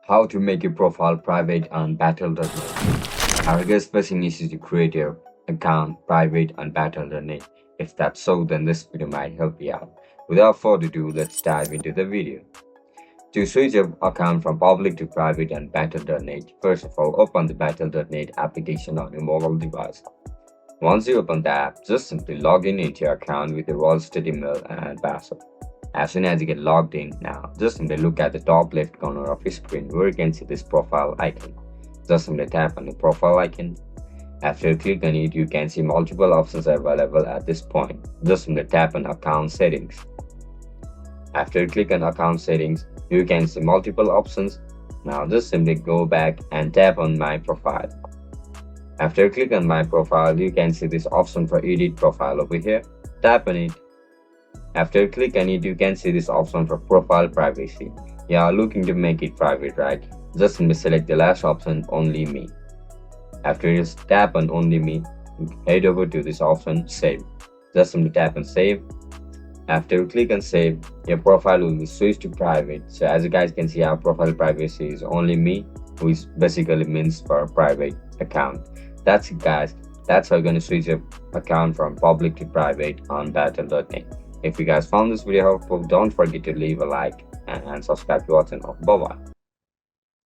How to make your profile private on Battle.net. Our guest person needs you to create your account private on Battle.net. If that's so, then this video might help you out. Without further ado, let's dive into the video. To switch your account from public to private on Battle.net, first of all, open the Battle.net application on your mobile device. Once you open the app, just simply log in into your account with your registered email and password. As soon as you get logged in, now just simply look at the top left corner of your screen where you can see this profile icon. Just simply tap on the profile icon. After you click on it, you can see multiple options available at this point. Just simply tap on account settings. After you click on account settings, you can see multiple options. Now just simply go back and tap on my profile. After you click on my profile, you can see this option for edit profile over here. Tap on it. After you click on it, you can see this option for profile privacy. You are looking to make it private, right? Just simply select the last option, only me. After you tap on only me, head over to this option, save. Just simply tap on save. After you click on save, your profile will be switched to private. So as you guys can see, our profile privacy is only me, which basically means for a private account. That's it, guys. That's how you're going to switch your account from public to private on Battle.net. If you guys found this video helpful, don't forget to leave a like and subscribe to our channel. Bye bye.